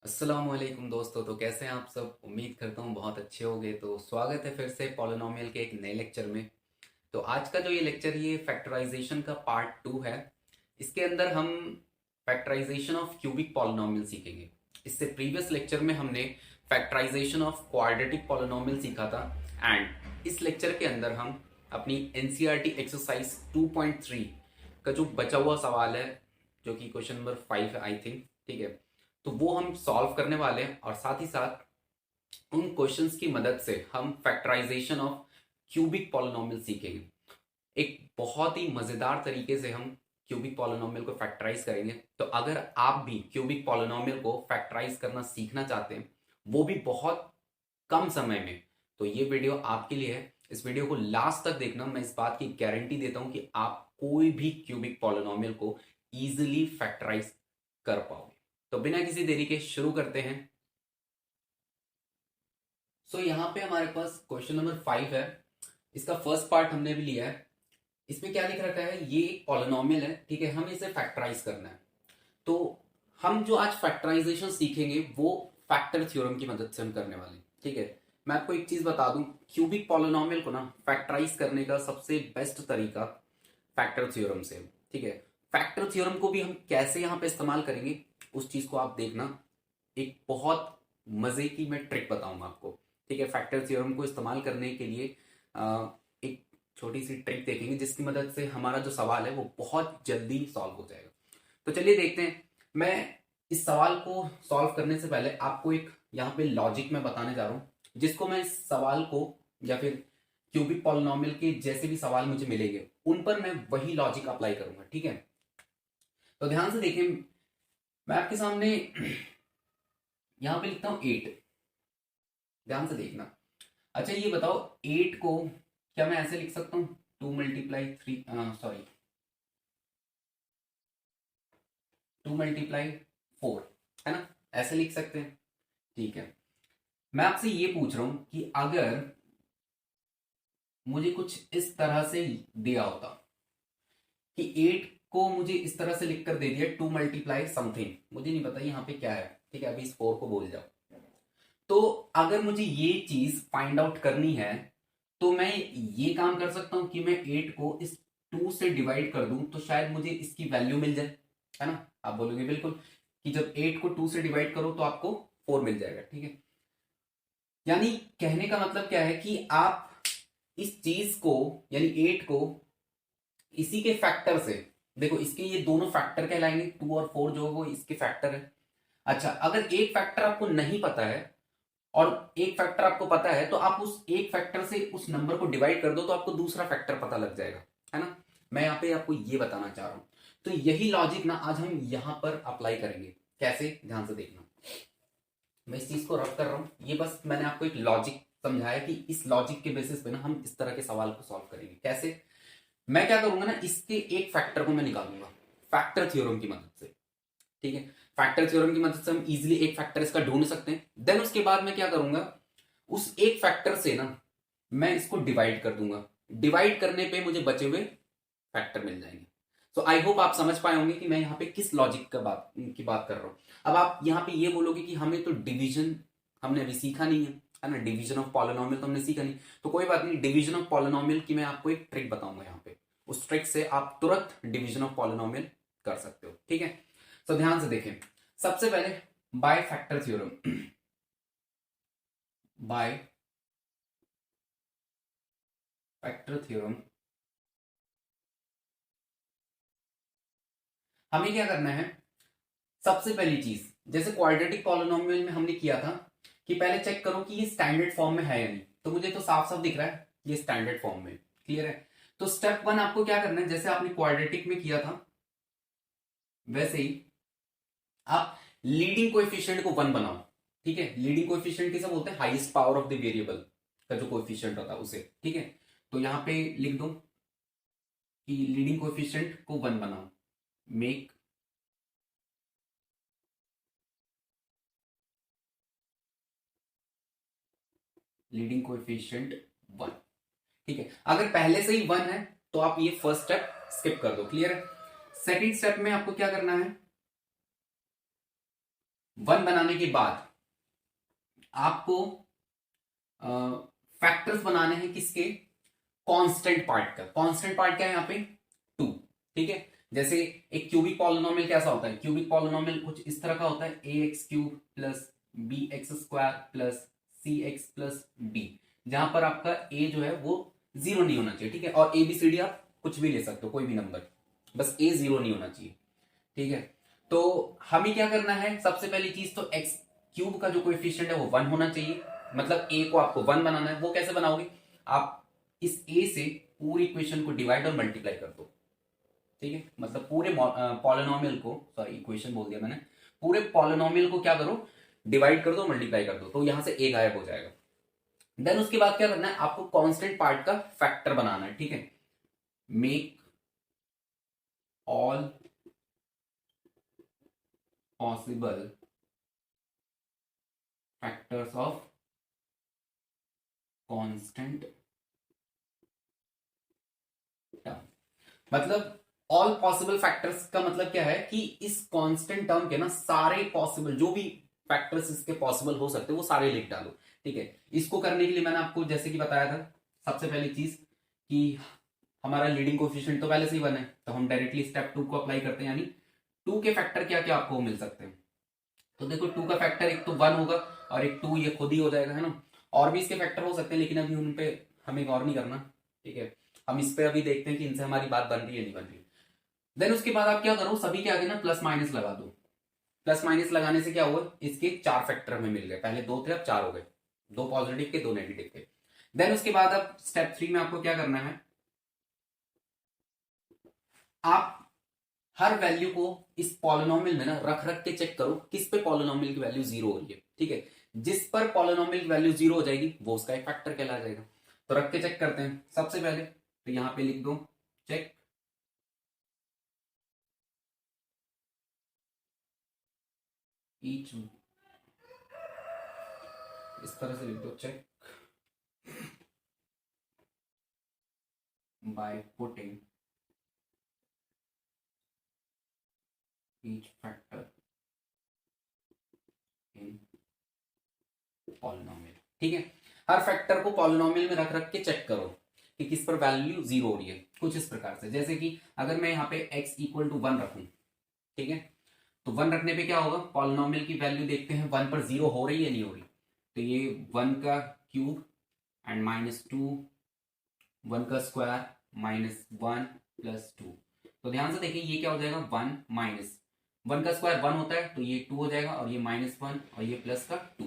अस्सलामुअलैकुम दोस्तों। तो कैसे हैं आप सब? उम्मीद करता हूँ बहुत अच्छे होंगे। तो स्वागत है फिर से पॉलिनोमियल के एक नए लेक्चर में। तो आज का जो ये लेक्चर ये फैक्टराइजेशन का पार्ट 2 है। इसके अंदर हम फैक्टराइजेशन ऑफ क्यूबिक पॉलिनोमियल सीखेंगे। इससे प्रीवियस लेक्चर में हमने फैक्टराइजेशन ऑफ क्वाड्रेटिक पॉलिनोमियल सीखा था। एंड इस लेक्चर के अंदर हम अपनी एनसीईआरटी एक्सरसाइज 2.3 का जो बचा हुआ सवाल है, जो कि क्वेश्चन नंबर 5 है आई थिंक, ठीक है, तो वो हम सॉल्व करने वाले हैं। और साथ ही साथ उन क्वेश्चंस की मदद से हम फैक्टराइजेशन ऑफ क्यूबिक पॉलिनोमियल सीखेंगे। एक बहुत ही मजेदार तरीके से हम क्यूबिक पॉलिनोमियल को फैक्टराइज करेंगे। तो अगर आप भी क्यूबिक पॉलिनोमियल को फैक्टराइज करना सीखना चाहते हैं, वो भी बहुत कम समय में, तो ये वीडियो आपके लिए है। इस वीडियो को लास्ट तक देखना। मैं इस बात की गारंटी देता हूं कि आप कोई भी क्यूबिक पॉलिनोमियल को इजीली फैक्टराइज कर पाओगे। तो बिना किसी देरी के शुरू करते हैं। यहाँ पे हमारे पास क्वेश्चन नंबर 5 है। इसका फर्स्ट पार्ट हमने भी लिया है। इसमें क्या लिख रखा है, ये एक पॉलिनोमियल है, ठीक है, हमें इसे फैक्टराइज करना है। तो हम जो आज फैक्टराइजेशन सीखेंगे वो फैक्टर थ्योरम की मदद से हम करने वाले हैं, ठीक है। मैं आपको एक चीज बता दूं, क्यूबिक पॉलिनोमियल को ना फैक्टराइज करने का सबसे बेस्ट तरीका फैक्टर थ्योरम से, ठीक है। फैक्टर थ्योरम को भी हम कैसे यहाँ पे इस्तेमाल करेंगे उस चीज को आप देखना। एक बहुत मजे की मैं ट्रिक बताऊंगा आपको, ठीक है। फैक्टर थ्योरम को इस्तेमाल करने के लिए एक छोटी सी ट्रिक देखेंगे जिसकी मदद से हमारा जो सवाल है वो बहुत जल्दी सॉल्व हो जाएगा। तो चलिए देखते हैं। मैं इस सवाल को सॉल्व करने से पहले आपको एक यहाँ पे लॉजिक मैं बताने जा रहा हूं, जिसको मैं इस सवाल को या फिर क्यूबिक पॉलिनोमियल के जैसे भी सवाल मुझे मिलेंगे उन पर मैं वही लॉजिक अप्लाई करूंगा, ठीक है। तो ध्यान से देखिए, मैं आपके सामने यहां पे लिखता हूं 8। ध्यान से देखना। अच्छा ये बताओ, 8 को क्या मैं ऐसे लिख सकता हूं, 2 × 3, सॉरी 2 × 4, है ना, ऐसे लिख सकते हैं, ठीक है। मैं आपसे ये पूछ रहा हूं कि अगर मुझे कुछ इस तरह से दिया होता कि 8 को मुझे इस तरह से लिखकर दे दिया 2 × समथिंग, मुझे नहीं पता यहाँ पे क्या है, ठीक है, अभी इस 4 को बोल जाओ। तो अगर मुझे ये चीज फाइंड आउट करनी है तो मैं ये काम कर सकता हूं कि मैं 8 को इस 2 से डिवाइड कर दूं, तो शायद मुझे इसकी वैल्यू मिल जाए, है ना। आप बोलोगे बिल्कुल कि जब 8 को 2 से डिवाइड करो तो आपको 4 मिल जाएगा, ठीक है। यानी कहने का मतलब क्या है कि आप इस चीज को, यानी 8 को इसी के फैक्टर से, देखो इसके ये दोनों फैक्टर कहलाएंगे, 2 और 4 जो है वो इसके फैक्टर है। अच्छा, अगर एक फैक्टर आपको नहीं पता है और एक फैक्टर आपको पता है, तो आप उस एक फैक्टर से उस नंबर को डिवाइड कर दो तो आपको दूसरा फैक्टर पता लग जाएगा, है ना। मैं यहाँ पे आपको ये बताना चाह रहा हूं। तो यही लॉजिक ना आज हम यहां पर अप्लाई करेंगे। कैसे, ध्यान से देखना। मैं इस चीज को रब कर रहा हूं, ये बस मैंने आपको एक लॉजिक समझाया कि इस लॉजिक के बेसिस पे ना हम इस तरह के सवाल को सॉल्व करेंगे। कैसे, मैं क्या करूंगा ना, इसके एक फैक्टर को मैं निकालूंगा फैक्टर थ्योरम की मदद से, ठीक है। फैक्टर थ्योरम की मदद से हम इजीली एक फैक्टर इसका ढूंढ सकते हैं। देन उसके बाद मैं क्या करूंगा, उस एक फैक्टर से ना मैं इसको डिवाइड कर दूंगा। डिवाइड करने पे मुझे बचे हुए फैक्टर मिल जाएंगे। सो आई होप आप समझ पाए होंगे कि मैं यहाँ पे किस लॉजिक की बात कर रहा हूं। अब आप यहाँ पे ये बोलोगे कि हमें तो डिवीजन हमने अभी सीखा नहीं है ना, डिवीजन ऑफ पॉलिनोमियल तो हमने सीखा नहीं। तो कोई बात नहीं, डिवीजन ऑफ पॉलिनोमियल की मैं आपको एक ट्रिक बताऊंगा यहाँ पे। उस ट्रिक से आप तुरंत डिवीजन ऑफ पॉलिनोमियल कर सकते हो, ठीक है। तो ध्यान से देखें। सबसे पहले by factor theorem, by factor theorem हमें क्या करना है। सबसे पहली चीज, जैसे क्वाड्रेटिक पॉलिनोमियल में हमने किया था कि पहले चेक करो कि ये स्टैंडर्ड फॉर्म में है या नहीं। तो मुझे तो साफ साफ दिख रहा है ये स्टैंडर्ड फॉर्म में, क्लियर है। तो स्टेप 1 आपको क्या करना है, जैसे आपने क्वाड्रेटिक में किया था वैसे ही आप लीडिंग कोएफिशिएंट को 1 बनाओ, ठीक है। लीडिंग कोएफिशिएंट किसे बोलते हैं, highest power of the variable का जो कोएफिशिएंट होता है उसे, ठीक है। तो यहां पे लिख दो कि लीडिंग कोएफिशिएंट को 1 बनाओ, मेक लीडिंग कोएफिशिएंट 1, ठीक है। अगर पहले से ही 1 है तो आप ये फर्स्ट स्टेप स्किप कर दो, क्लियर है। सेकंड स्टेप में आपको क्या करना है, वन बनाने के बाद आपको फैक्टर्स बनाने हैं किसके, कांस्टेंट पार्ट का। कांस्टेंट पार्ट क्या है यहाँ पे, टू। ठीक है, जैसे एक क्यूबिक पॉलिनोमियल कैसा होता है, क्यूबिक पॉलिनोमियल कुछ इस तरह का होता है, A X cube plus B X square plus C X plus D, जहां पर आपका ए जो है वो जीरो नहीं होना चाहिए। ठीक है, और ए बी सी डी आप कुछ भी ले सकते हो, कोई भी नंबर, बस ए जीरो नहीं होना चाहिए। ठीक है, तो हमें क्या करना है, सबसे पहली चीज तो एक्स क्यूब का जो कोएफिशिएंट है वो वन होना चाहिए, मतलब ए को आपको वन बनाना है। वो कैसे बनाओगे, आप इस ए से पूरी इक्वेशन को डिवाइड और मल्टीप्लाई कर दो। ठीक है, मतलब पूरे पॉलिनोमियल को, सॉरी इक्वेशन बोल दिया मैंने, पूरे पॉलिनोमियल को क्या करो, डिवाइड कर दो, मल्टीप्लाई कर दो, तो यहां से ए गायब हो जाएगा। देन उसके बाद क्या करना है, आपको कांस्टेंट पार्ट का फैक्टर बनाना है। ठीक है, make all possible factors of constant term. मतलब ऑल पॉसिबल फैक्टर्स का मतलब क्या है कि इस कांस्टेंट टर्म के ना सारे पॉसिबल जो भी फैक्टर्स इसके पॉसिबल हो सकते हैं वो सारे लिख डालो। ठीक है, इसको करने के लिए मैंने आपको जैसे कि बताया था, सबसे पहली चीज कि हमारा लीडिंग कोएफिशिएंट तो पहले से ही वन है, तो हम डायरेक्टली स्टेप टू को अप्लाई करते हैं, यानी टू के फैक्टर क्या क्या आपको मिल सकते हैं। तो देखो टू का फैक्टर एक तो वन होगा और एक टू, ये खुद ही हो जाएगा, है ना। और भी इसके फैक्टर हो सकते हैं, लेकिन अभी उन पे हमें गौर नहीं करना। ठीक है, हम इस पे अभी देखते हैं कि इनसे हमारी बात बन रही है नहीं बन रही। देन उसके बाद आप क्या करो, सभी के आगे ना प्लस माइनस लगा दो। प्लस माइनस लगाने से क्या हुआ, इसके चार फैक्टर हमें मिल गए, पहले दो थे अब चार हो गए, दो पॉजिटिव के दो नेगेटिव के। देन उसके बाद अब स्टेप थ्री में आपको क्या करना है, आप हर वैल्यू को इस पॉलिनोमियल में ना रख रख के चेक करो किस पे पॉलिनोमियल की वैल्यू जीरो हो रही है। ठीक है, जिस पर पॉलिनोमियल की वैल्यू जीरो हो जाएगी वो उसका एक फैक्टर कहला जाएगा। तो रख के चेक करते हैं। सबसे पहले तो यहां पे लिख दो चेक ईच, इस तरह से लिख दो check by putting each factor in polynomial. ठीक है, हर फैक्टर को पॉलिनोमियल में रख रख के चेक करो कि किस पर वैल्यू जीरो हो रही है। कुछ इस प्रकार से, जैसे कि अगर मैं यहाँ पे x इक्वल टू वन रखूं, ठीक है, तो वन रखने पे क्या होगा, पॉलिनोमियल की वैल्यू देखते हैं वन पर जीरो हो रही है नहीं हो रही। तो ये वन का cube and minus two, one का square minus one plus two. तो ध्यान से देखिए ये क्या हो जाएगा, वन माइनस वन का स्क्वायर वन होता है, तो ये टू हो जाएगा, और ये माइनस वन और ये प्लस का टू।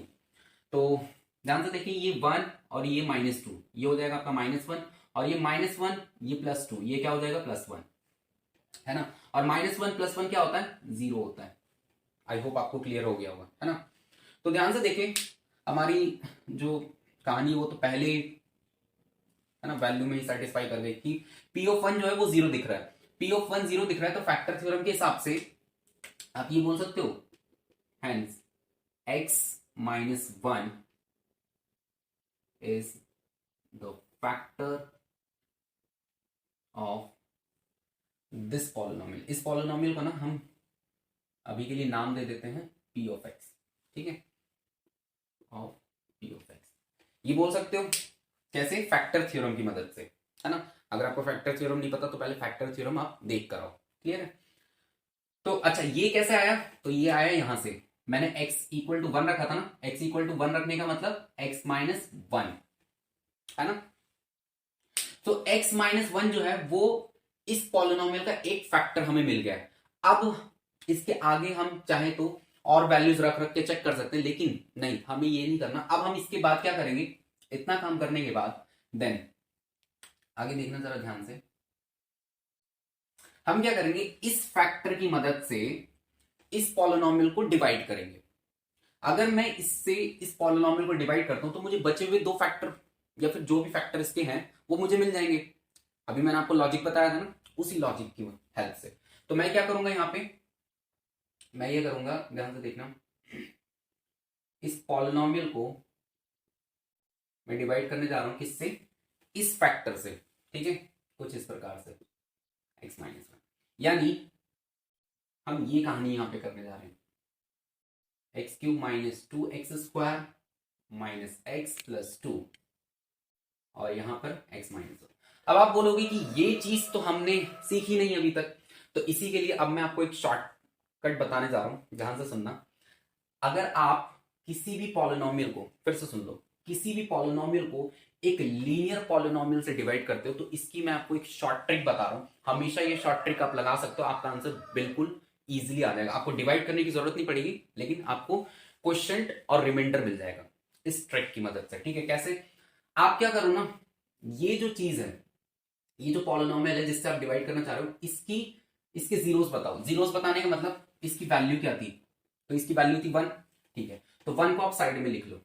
तो ध्यान से देखिए ये वन और ये माइनस टू, ये हो जाएगा आपका माइनस वन, और ये माइनस वन ये प्लस टू, ये क्या हो जाएगा प्लस वन, है ना। और माइनस वन प्लस वन क्या होता है, जीरो होता है। आई होप आपको क्लियर हो गया होगा, है ना। तो ध्यान से देखें, हमारी जो कहानी वो तो पहले, है ना, वैल्यू में ही सेटिस्फाई कर गई कि पी ऑफ वन जो है वो जीरो दिख रहा है। पी ऑफ वन जीरो दिख रहा है, तो फैक्टर थ्योरम के हिसाब से आप ये बोल सकते हो, hence x minus one is the factor of this polynomial. इस पॉलिनोमियल को ना हम अभी के लिए नाम दे देते हैं p ऑफ x। ठीक है, ऑफ p ऑफ x, ये बोल सकते हो कैसे, फैक्टर थ्योरम की मदद से, है ना। अगर आपको फैक्टर थ्योरम नहीं पता तो पहले फैक्टर थ्योरम आप देख कर आओ। क्लियर है। तो अच्छा ये कैसे आया, तो ये आया यहां से, मैंने x इक्वल टू वन रखा था ना, x इक्वल टू वन रखने का मतलब x माइनस वन, है ना। तो x माइनस वन जो है वो इस पॉलिनोमियल का एक फैक्टर हमें मिल गया है। अब इसके आगे हम चाहे तो और वैल्यूज रख रख के चेक कर सकते हैं, लेकिन नहीं, हमें ये नहीं करना। अब हम इसके बाद क्या करेंगे, इतना काम करने के बाद देन आगे देखना जरा ध्यान से, हम क्या करेंगे, इस फैक्टर की मदद से इस पॉलिनोमियल को डिवाइड करेंगे। अगर मैं इससे इस पॉलिनोमियल को डिवाइड करता हूं तो मुझे बचे हुए दो फैक्टर या फिर जो भी फैक्टर इसके हैं वो मुझे मिल जाएंगे। अभी मैंने आपको लॉजिक बताया था ना, उसी लॉजिक की हेल्प से। तो मैं क्या करूंगा, यहां पे मैं ये करूंगा, ध्यान से देखना, इस पॉलिनोमियल को मैं डिवाइड करने जा रहा हूं किससे, इस फैक्टर से। ठीक है, कुछ इस प्रकार से x माइनस वन, यानी हम ये कहानी यहां पे करने जा रहे हैं। X cube minus 2x² minus x plus 2 और यहां पर x माइनस 1। अब आप बोलोगे कि ये चीज तो हमने सीखी नहीं अभी तक, तो इसी के लिए अब मैं आपको एक शॉर्टकट बताने जा रहा हूं, ध्यान से सुनना। अगर आप किसी भी पॉलिनोमियल को, फिर से सुन लो, किसी भी पॉलिनोमियल को एक लीनियर पॉलिनोमियल से डिवाइड करते हो तो इसकी मैं आपको एक शॉर्ट ट्रिक बता रहा हूं। हमेशा ये शॉर्ट ट्रिक आप लगा सकते हो, आपका आंसर बिल्कुल इजीली आ जाएगा। आपको डिवाइड करने की जरूरत नहीं पड़ेगी, लेकिन आपको क्वेश्चन और रिमाइंडर मिल जाएगा इस ट्रिक की मदद से। ठीक है, कैसे? आप क्या करो ना, ये जो चीज है, ये जो पॉलिनोमियल है जिससे आप डिवाइड करना चाह रहे हो, इसके जीरोस बताओ। जीरोस बताने का मतलब इसकी वैल्यू क्या थी, तो इसकी वैल्यू थी 1। ठीक है, तो 1 को आप साइड में लिख लो,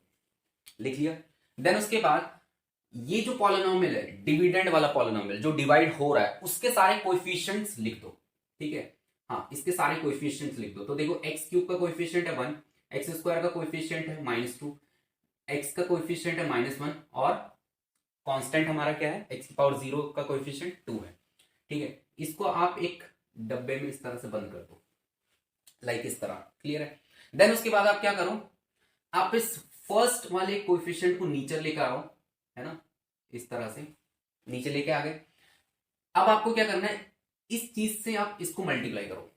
लिख लिया। देन उसके बाद ये जो पॉलिनोमियल है, डिविडेंड वाला पॉलिनोमियल जो डिवाइड हो रहा है, उसके सारे कोएफिशिएंट्स लिख दो। ठीक है, हाँ, इसके सारे कोएफिशिएंट्स लिख दो। तो देखो एक्स क्यूब का कोएफिशिएंट है 1, एक्स स्क्वायर का कोएफिशिएंट है -2, एक्स का कोएफिशिएंट है -1 और कांस्टेंट हमारा क्या है, x की पावर 0 का कोएफिशिएंट 2 है। ठीक है, इसको आप एक डब्बे में इस तरह से बंद कर दो, लाइक इस तरह। क्लियर है? देन उसके बाद आप क्या करो, आप इस फर्स्ट वाले कोएफिशिएंट को नीचे लेकर आओ, है ना, इस तरह से नीचे लेके आ गए। अब आपको क्या करना है, इस चीज से आप इसको मल्टीप्लाई करो।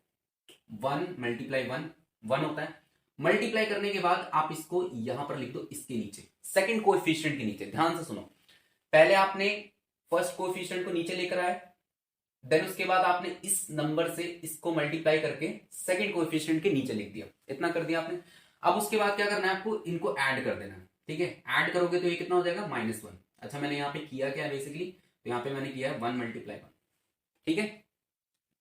1 मल्टीप्लाई 1 1 होता है। मल्टीप्लाई करने के बाद आप इसको यहां पर लिख दो, इसके नीचे, सेकंड कोएफिशिएंट के नीचे। ध्यान से सुनो, पहले आपने फर्स्ट कोएफिशिएंट को नीचे लेकर आए, देन उसके बाद आपने इस नंबर से इसको मल्टीप्लाई करके सेकंड कोएफिशिएंट के नीचे लिख दिया। इतना कर दिया आपने। अब उसके बाद क्या करना है, आपको इनको ऐड कर देना है। ठीक है, ऐड करोगे तो ये कितना हो जाएगा, -1। अच्छा, मैंने यहाँ पे किया क्या है बेसिकली, तो यहाँ पे मैंने किया है 1 मल्टीप्लाई 1। ठीक है,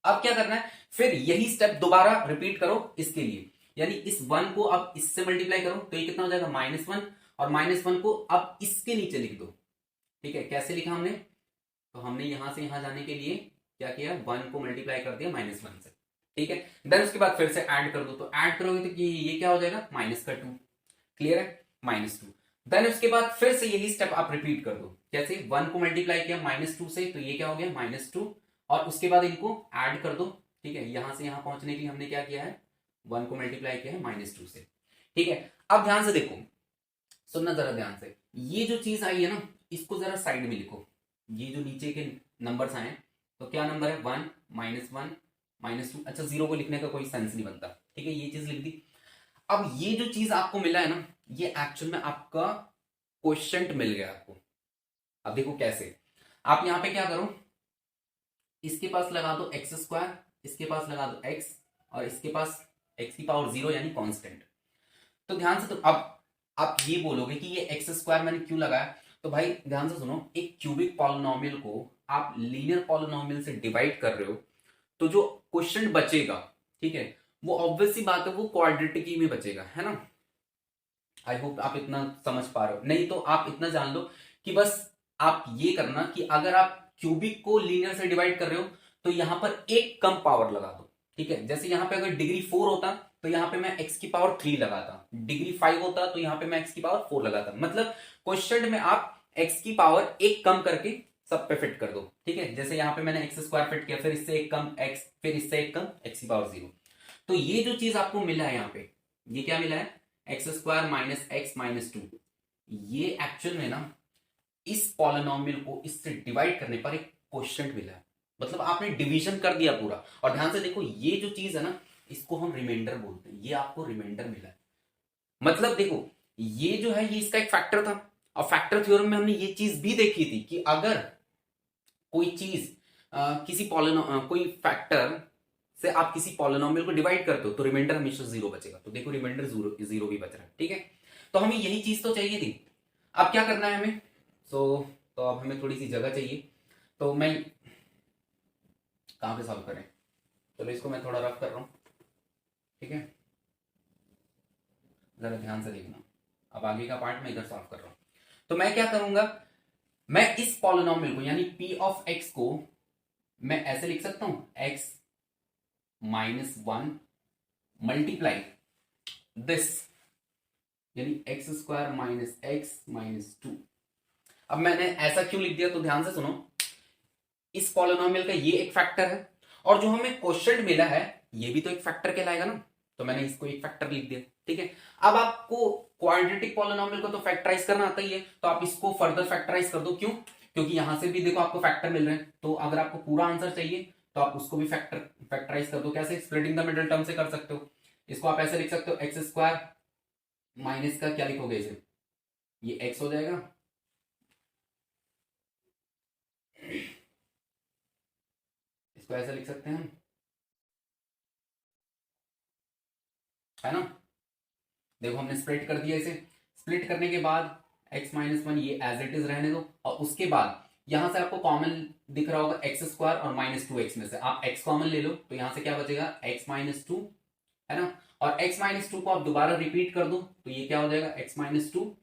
अब क्या करना है, फिर यही स्टेप दोबारा रिपीट करो इसके लिए, यानी इस 1 को अब इससे मल्टीप्लाई करो तो ये कितना हो जाएगा, -1, और -1 को अब इसके नीचे लिख दो। ठीक है, कैसे लिखा हमने, तो हमने यहां से यहां जाने के लिए क्या किया, 1 को मल्टीप्लाई कर दिया -1 से। ठीक है, देन उसके बाद फिर से ऐड कर दो, तो ऐड करोगे तो ये क्या हो जाएगा, -2। क्लियर है, -2। देन उसके बाद फिर से यही स्टेप आप रिपीट कर दो। कैसे, 1 को मल्टीप्लाई किया -2 से, तो ये क्या हो गया, -2, और उसके बाद इनको ऐड कर दो। ठीक है, यहां से यहां पहुंचने के लिए हमने क्या किया है, 1 को मल्टीप्लाई किया है -2 से। ठीक है, अब ध्यान से देखो, सुनना जरा ध्यान से, ये जो चीज आई है ना, इसको जरा साइड में लिखो। ये जो नीचे के नंबर्स आए, तो क्या नंबर है, 1 -1 -2। अच्छा, 0 को लिखने का कोई सेंस नहीं बनता। ठीक है, ये चीज लिख दी। अब ये जो चीज आपको मिला है ना, ये एक्चुअल में आपका क्वेश्चन मिल गया आपको। अब देखो कैसे, आप यहां पे क्या करो, इसके पास लगा दो x², इसके पास लगा दो x, और इसके पास x की पावर 0 यानी कांस्टेंट। तो ध्यान से, तो अब आप ये बोलोगे कि ये x² मैंने क्यों लगाया, तो भाई ध्यान से सुनो, एक क्यूबिक पॉलिनोमियल को आप लीनियर पॉलिनोमियल से डिवाइड कर रहे हो, तो जो क्वेश्चन बचेगा, ठीक है, वो ऑब्वियस सी बात है, वो क्वाड्रेटिक ही में बचेगा, है ना। आई होप आप इतना समझ पा रहे हो। नहीं तो आप इतना जान लो कि बस आप ये करना कि अगर आप क्यूबिक को लीनियर से डिवाइड कर रहे हो तो यहां पर एक कम पावर लगा दो। ठीक है, जैसे यहां पे अगर डिग्री 4 होता तो यहां पे मैं x की पावर 3 लगाता, डिग्री 5 होता तो यहां पे मैं x की पावर 4 लगाता। मतलब क्वेश्चन में आप x की पावर एक कम करके सब पे फिट कर दो। ठीक है, जैसे यहां पे मैंने x² फिट किया, फिर इससे एक कम x, फिर इससे एक कम x की पावर 0। तो ये जो चीज आपको मिला है यहां पे, ये क्या मिला है, x² माइनस x माइनस 2। ये एक्चुअल में ना इस पॉलिनोमियल को इससे डिवाइड करने पर एक क्वेश्चन मिला है, मतलब आपने डिवीजन कर दिया पूरा। और ध्यान से देखो, ये जो चीज है ना, इसको हम रिमाइंडर बोलते हैं, ये आपको रिमाइंडर मिला है। मतलब देखो, ये जो है, ये इसका एक फैक्टर था, और फैक्टर थ्योरम में हमने ये चीज भी देखी थी कि अगर कोई चीज किसी कोई फैक्टर से आप किसी पॉलिनोमियल को डिवाइड करते हो तो रिमाइंडर हमेशा 0 बचेगा। तो देखो, रिमाइंडर 0 भी बच रहा है। ठीक है, तो हमें यही चीज तो चाहिए थी। अब क्या करना है हमें, तो अब हमें थोड़ी सी जगह चाहिए, तो मैं कहां पे सॉल्व करें, चलो इसको मैं थोड़ा रफ कर रहा हूं। ठीक है, जरा ध्यान से देखना, अब आगे का पार्ट मैं इधर सॉल्व कर रहा हूं। तो मैं क्या करूंगा, मैं इस पॉलिनोमियल को यानी p ऑफ x को मैं ऐसे लिख सकता हूं, x -1 मल्टीप्लाई दिस, यानी x² माइनस x माइनस 2। अब मैंने ऐसा क्यों लिख दिया, तो ध्यान से सुनो, इस पॉलिनोमियल का ये एक फैक्टर है, और जो हमें क्वोशिएंट मिला है ये भी तो एक फैक्टर कहलाएगा ना, तो मैंने इसको एक फैक्टर लिख दिया। ठीक है। अब आपको क्वाड्रेटिक पॉलिनोमियल को तो फैक्टराइज करना आता ही है, तो आप इसको फर्दर फैक्टराइज कर दो। क्यों? क्योंकि यहां से भी देखो आपको फैक्टर मिल रहे हैं, तो अगर आपको पूरा आंसर चाहिए तो आप उसको भी फैक्टराइज कर दो। कैसे? स्प्लिटिंग द मिडिल टर्म से कर सकते हो। इसको आप ऐसे लिख सकते हो, एक्स स्क्वायर माइनस का क्या लिखोगे इसे, ये एक्स हो जाएगा, इसको ऐसे लिख सकते हैं हम, है ना। देखो हमने स्प्लिट कर दिया इसे। स्प्लिट करने के बाद x माइनस वन ये एज इट इज रहने दो, और उसके बाद यहां से आपको कॉमन दिख रहा होगा एक्स स्क्वायर और माइनस टू एक्स में से आप x कॉमन ले लो, तो यहां से क्या बचेगा x माइनस टू, है ना। और x माइनस टू को आप दोबारा रिपीट कर दो, तो ये क्या हो जाएगा x माइनस टू,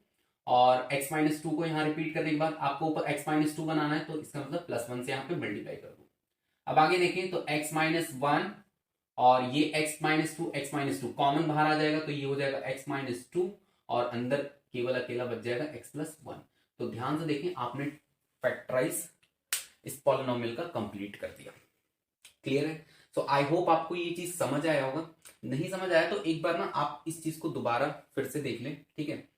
और x माइनस टू को यहाँ रिपीट करने के बाद आपको ऊपर x माइनस टू बनाना है, तो इसका मतलब प्लस वन से यहाँ पे मल्टीप्लाई कर दो। अब आगे देखें तो x माइनस वन और ये x माइनस टू कॉमन बाहर आ जाएगा, तो ये हो जाएगा x माइनस टू, और अंदर केवल अकेला बच जाएगा x प्लस वन। तो ध्यान से देखें, आपने फैक्टराइज इस पॉलिनोमियल का कंप्लीट कर दिया। क्लियर है? सो आई होप आपको ये चीज समझ आया होगा। नहीं समझ आया तो एक बार ना आप इस चीज को दोबारा फिर से देख लें, ठीक है।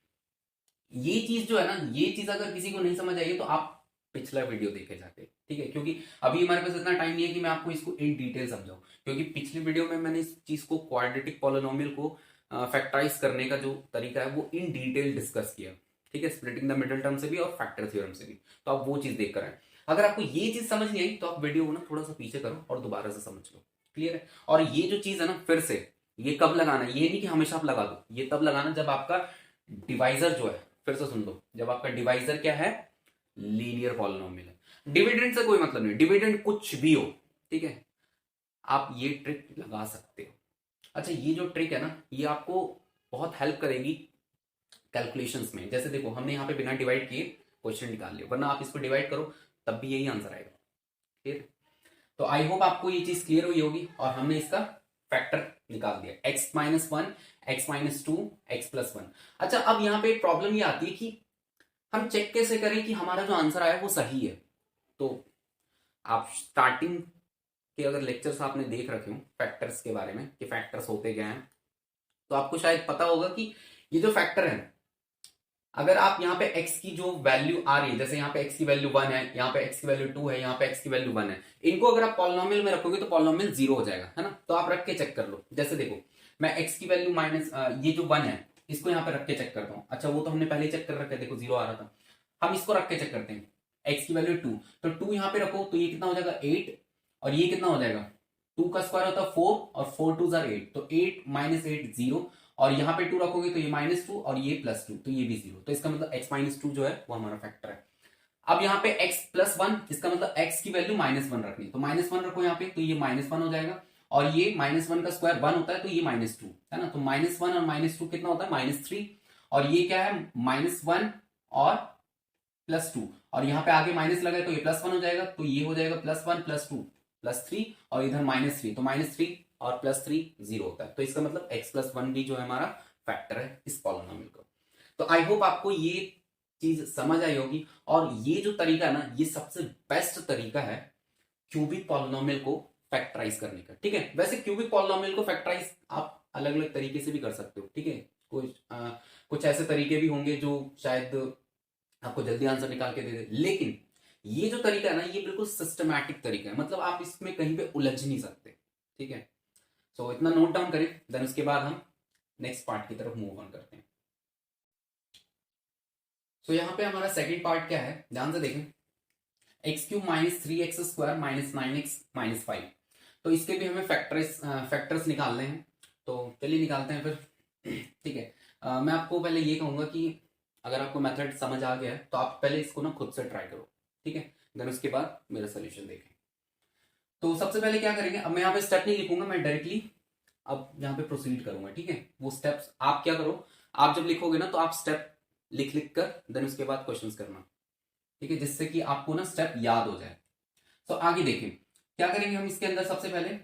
ये चीज जो है ना, ये चीज अगर किसी को नहीं समझ आई तो आप पिछला वीडियो देखे जाके, ठीक है, क्योंकि अभी हमारे पास इतना टाइम नहीं है कि मैं आपको इसको इन डिटेल समझाऊं, क्योंकि पिछली वीडियो में मैंने इस चीज को क्वाड्रेटिक पॉलिनोमियल को फैक्टराइज करने का जो तरीका है वो इन डिटेल डिस्कस किया, ठीक है, स्प्लिटिंग द मिडिल टर्म से भी और फैक्टर थ्योरम से भी। तो आप वो चीज देख कर आए। अगर आपको ये चीज समझ नहीं आई तो आप वीडियो को ना थोड़ा सा पीछे करो और दोबारा से समझ लो। क्लियर है? और ये जो चीज है ना, फिर से ये कब लगाना है, ये नहीं कि हमेशा आप लगा दो, ये तब लगाना जब आपका डिवाइजर जो है, फिर से सुन लो, जब आपका डिवाइजर क्या है, लीनियर पॉलिनोमियल है। डिविडेंड से कोई मतलब नहीं, डिविडेंड कुछ भी हो, ठीक है, आप ये ट्रिक लगा सकते हो। अच्छा, ये जो ट्रिक है ना, ये आपको बहुत हेल्प करेगी कैलकुलेशंस में। जैसे देखो हमने यहाँ पे बिना डिवाइड किए क्वेश्चन निकाल लिया, वरना आप इसको डिवाइड करो तब भी यही आंसर आएगा। क्लियर? तो आई होप आपको ये चीज क्लियर हुई होगी, और हमने इसका फैक्टर निकाल दिया, x minus one, x minus two, x plus one. अच्छा, अब यहाँ पे प्रॉब्लम ये आती है कि हम चेक कैसे करें कि हमारा जो आंसर आया वो सही है। तो आप स्टार्टिंग के अगर लेक्चर्स आपने देख रखे हो फैक्टर्स के बारे में कि फैक्टर्स होते क्या हैं, तो आपको शायद पता होगा कि ये जो फैक्टर है, अगर आप यहाँ पे x की जो वैल्यू आ रही है, जैसे यहाँ पे x की वैल्यू 1 है, यहाँ पे x की वैल्यू 2 है, यहाँ पे x की वैल्यू 1 है, इनको अगर आप पॉलिनोमियल में रखोगे तो पॉलिनोमियल 0 हो जाएगा, है ना। तो आप रख के चेक कर लो। जैसे देखो मैं x की वैल्यू माइनस ये जो 1 है इसको यहाँ पे रख के चेक करता हूँ। अच्छा, वो तो हमने पहले चेक कर रखा है, देखो 0 आ रहा था। हम इसको रख के चेक करते हैं, x की वैल्यू 2, तो 2 यहाँ पे रखो तो ये कितना हो जाएगा 8, और ये कितना हो जाएगा 2 का स्क्वायर होता है 4, और 4 2 जार 8, तो 8 माइनस 8 0, और यहाँ पे 2 रखोगे तो ये माइनस 2, और ये प्लस 2, तो ये भी 0। तो इसका मतलब x माइनस 2 जो है वो हमारा फैक्टर है। अब यहाँ पे x प्लस 1, इसका मतलब x की वैल्यू माइनस 1 रखनी, तो माइनस 1 रखो यहाँ पे, तो ये माइनस 1 हो जाएगा, और ये माइनस 1 का स्क्वायर 1 होता है, तो ये माइनस 2 है ना। तो माइनस 1 और माइनस 2 कितना होता है माइनस 3, और ये क्या है माइनस 1 और प्लस 2, और यहाँ पे आगे माइनस लगा है तो ये प्लस 1 हो जाएगा, तो ये हो जाएगा प्लस 1 प्लस 2 प्लस 3, और इधर माइनस 3, तो माइनस 3 और प्लस 3 0 होता है। तो इसका मतलब x प्लस 1 भी जो है हमारा फैक्टर है इस पॉलिनोमियल का। तो आई होप आपको ये चीज समझ आई होगी, और ये जो तरीका है ना, ये सबसे बेस्ट तरीका है क्यूबिक पॉलिनोमियल को फैक्टराइज करने का, ठीक है। वैसे क्यूबिक पॉलिनोमियल को फैक्टराइज आप अलग अलग तरीके से भी कर सकते हो, ठीक है। कुछ ऐसे तरीके भी होंगे जो शायद आपको जल्दी आंसर निकाल के दे दे, लेकिन ये जो तरीका है ना, ये बिल्कुल सिस्टमैटिक तरीका है, मतलब आप इसमें कहीं पे उलझ नहीं सकते, ठीक है। सो इतना नोट डाउन करें, देन उसके बाद हम नेक्स्ट पार्ट की तरफ मूव ऑन करते हैं। सो यहाँ पे हमारा सेकंड पार्ट क्या है, ध्यान से देखें, x cube minus 3x square minus 9x minus 5। तो इसके भी हमें फैक्टर्स निकालने हैं, तो चलिए निकालते हैं फिर, ठीक है। मैं आपको पहले ये कहूंगा कि अगर आपको मेथड समझ आ गया है तो आप पहले इसको ना खुद से ट्राई करो, ठीक है, देन उसके बाद मेरा सोल्यूशन देखें। तो सबसे पहले क्या करेंगे, अब मैं यहाँ पे स्टेप नहीं लिखूंगा, मैं डायरेक्टली अब यहाँ पे प्रोसीड करूंगा, ठीक है। वो स्टेप्स आप क्या करो, आप जब लिखोगे ना तो आप स्टेप लिख लिख कर देन उसके बाद क्वेश्चंस करना, ठीक है, जिससे कि आपको ना स्टेप याद हो जाए। तो आगे देखें क्या करेंगे हम इसके अंदर। सबसे पहले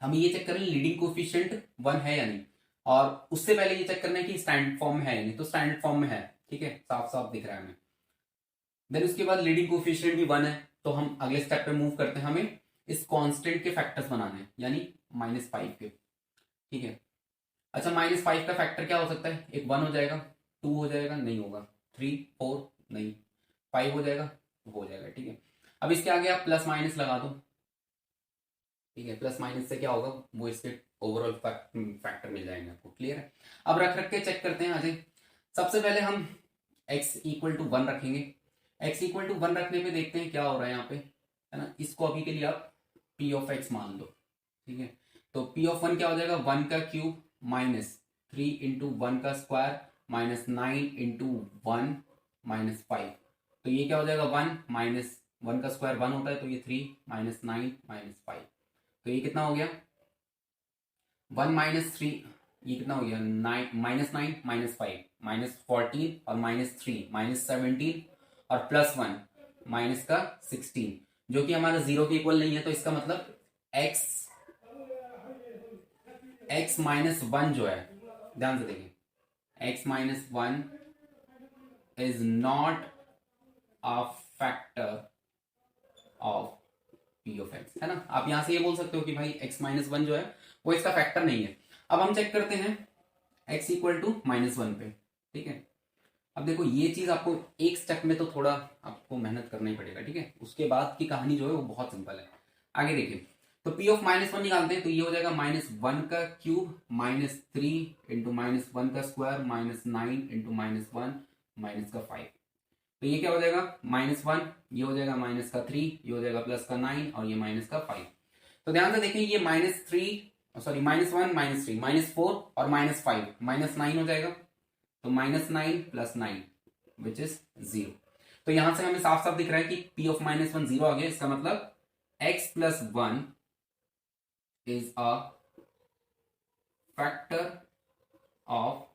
हम ये चेक करें लीडिंग कोफिशिएंट 1 है या नहीं, और उससे पहले ये चेक करना है कि स्टैंडर्ड फॉर्म में है या नहीं, तो स्टैंडर्ड फॉर्म में है, ठीक है, साफ साफ दिख रहा है हमें। देन उसके बाद लीडिंग कोफिशिएंट भी 1 है, तो हम अगले स्टेप पे मूव करते हैं, हमें इस कांस्टेंट के फैक्टर्स बनाने हैं, यानी -5 के, ठीक है। अच्छा -5 का फैक्टर क्या हो सकता है? एक 1 हो जाएगा, 2 हो जाएगा, नहीं होगा, 3 4 नहीं, 5 हो जाएगा, हो जाएगा, ठीक है। अब इसके आगे आप प्लस माइनस लगा दो, ठीक है। प्लस माइनस से क्या होगा, वो इसके ओवरऑल फैक्टर मिल जाएंगे आपको, क्लियर है। अब रख रख के चेक करते हैं आज। सबसे पहले हम x इक्वल टू 1 रखेंगे। x इक्वल टू 1 रखने पे देखते हैं क्या हो रहा है यहाँ पे, है ना। इसको अभी के लिए आप p ऑफ x मान लो, ठीक है। तो p ऑफ 1 क्या हो जाएगा, 1 का क्यूब माइनस 3 इंटू 1 का स्क्वायर माइनस 9 इंटू 1 माइनस 5। तो ये क्या हो जाएगा, 1 माइनस 1 का स्क्वायर 1 होता है, तो ये 3 माइनस 9 माइनस 5। तो ये कितना हो गया, 1 माइनस 3, ये कितना हो गया, 9 माइनस 9 माइनस 5 माइनस 14 और माइनस 3 माइनस 17 और प्लस 1 माइनस का 16, जो कि हमारा 0 के इक्वल नहीं है। तो इसका मतलब x माइनस 1 जो है, ध्यान से देखिए, x minus 1 is not a factor of p of x, है ना। आप यहां से ये बोल सकते हो कि भाई x माइनस 1 जो है वो इसका फैक्टर नहीं है। अब हम चेक करते हैं x इक्वल टू -1 पे, ठीक है। अब देखो ये चीज आपको एक स्टेप में तो थोड़ा आपको मेहनत करना ही पड़ेगा, ठीक है। उसके बाद की कहानी जो है वो बहुत सिंपल है। आगे देखिए, तो p ऑफ -1 निकालते हैं, तो ये हो जाएगा -1 का क्यूब माइनस 3 इंटू -1 का स्क्वायर माइनस 9 इंटू -1 माइनस का 5। तो ये क्या हो जाएगा, -1, ये हो जाएगा माइनस का 3, ये हो जाएगा प्लस का 9 और ये माइनस का 5। तो ध्यान से देखें, ये -3 सॉरी -1 -3 -4 और -5 -9 हो जाएगा। तो -9 प्लस 9 विच इज 0। तो यहां से हमें साफ साफ दिख रहा है कि p ऑफ -1 0 आ गया। इसका मतलब x plus 1 is a factor of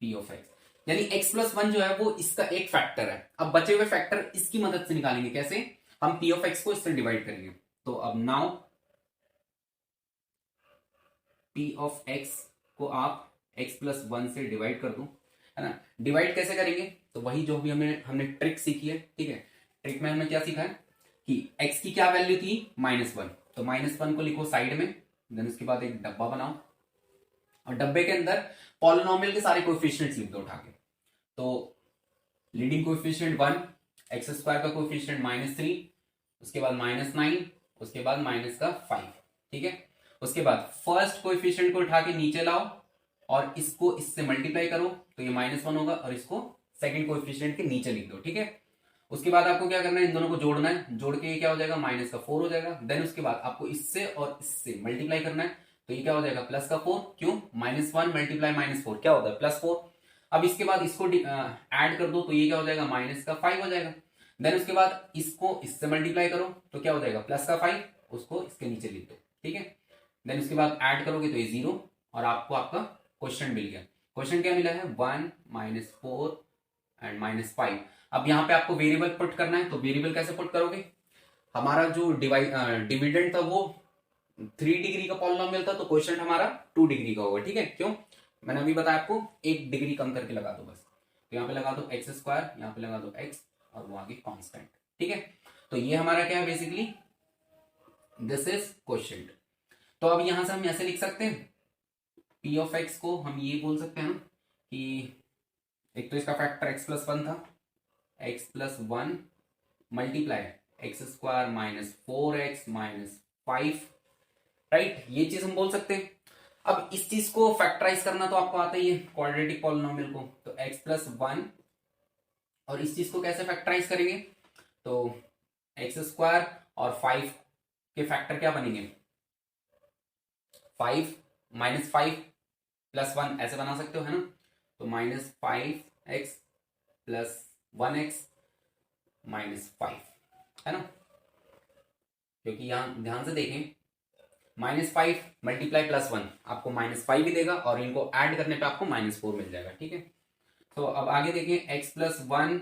p of x, यानी x प्लस 1 जो है वो इसका एक फैक्टर है। अब बचे हुए फैक्टर इसकी मदद से निकालेंगे, कैसे, हम p ऑफ x को इससे डिवाइड करेंगे। तो अब नाउ p ऑफ x को आप x प्लस 1 से डिवाइड कर दो, है ना। डिवाइड कैसे करेंगे, तो वही जो भी हमने ट्रिक सीखी है, ठीक है। ट्रिक में हमने क्या सीखा है कि x की क्या वैल्यू थी, -1, तो -1 को लिखो साइड में, देन उसके बाद एक डब्बा बनाओ और डब्बे के अंदर पॉलिनोमियल के सारे कोएफिशिएंट्स लिख दो उठा के। तो लीडिंग कोएफिशिएंट 1, एक्स स्क्वायर का कोएफिशिएंट -3, उसके बाद -9, उसके बाद माइनस का 5, ठीक है। उसके बाद फर्स्ट कोएफिशिएंट को उठा के नीचे लाओ और इसको इससे मल्टीप्लाई करो, तो ये -1 होगा और इसको सेकंड कोएफिशिएंट के नीचे लिख दो, ठीक है। उसके बाद आपको क्या करना है, इन दोनों को जोड़ना है, जोड़ के ये क्या हो जाएगा, माइनस का 4 हो जाएगा। देन उसके बाद आपको इससे और इससे मल्टीप्लाई करना है, तो ये क्या हो जाएगा, प्लस का 4, क्यों, -1 मल्टीप्लाई -4 क्या होता है, +4। अब इसके बाद इसको ऐड कर दो, तो ये क्या हो जाएगा, माइनस का 5 हो जाएगा। देन उसके बाद इसको इससे मल्टीप्लाई करो, तो क्या हो जाएगा, प्लस का 5, उसको इसके नीचे लिख दो, ठीक है। देन उसके बाद ऐड करोगे तो ये 0 और आपको आपका क्वेश्चन मिल गया। क्वेश्चन क्या मिला है, 1 -4 एंड -5। अब यहाँ पे आपको वेरिएबल पुट करना है, तो वेरिएबल कैसे पुट करोगे, हमारा जो डिविडेंड था वो 3 डिग्री का पॉलिनोमियल था, तो क्वेश्चन हमारा 2 डिग्री का होगा, ठीक है। क्यों, मैंने अभी बताया आपको 1 डिग्री कम करके लगा दो बस। तो यहाँ पे लगा दो एक्स स्क्वायर, यहाँ पे लगा दो एक्स और वो आगे कांस्टेंट, ठीक है। तो ये हमारा क्या है, बेसिकली दिस इज क्वेश्चन। तो अब यहां से हम ऐसे लिख सकते हैं, p ऑफ x को हम ये बोल सकते हैं कि एक तो इसका फैक्टर x प्लस 1 था, x plus 1 multiply x square -4x -5, right, ये चीज हम बोल सकते हैं। अब इस चीज को फैक्टराइज करना तो आपको आता ही है, क्वाड्रेटिक पॉलिनोमियल को, तो x प्लस 1 और इस चीज को कैसे फैक्टराइज करेंगे, तो एक्स स्क्वायर और 5 के फैक्टर क्या बनेंगे, 5 -5 प्लस 1 ऐसे बना सकते हो, है ना। तो -5x प्लस 1x -5, है ना। क्योंकि यहां ध्यान से देखें, -5 मल्टीप्लाई +1 आपको -5 ही देगा और इनको ऐड करने पे आपको -4 मिल जाएगा, ठीक है। तो अब आगे देखें, x प्लस 1,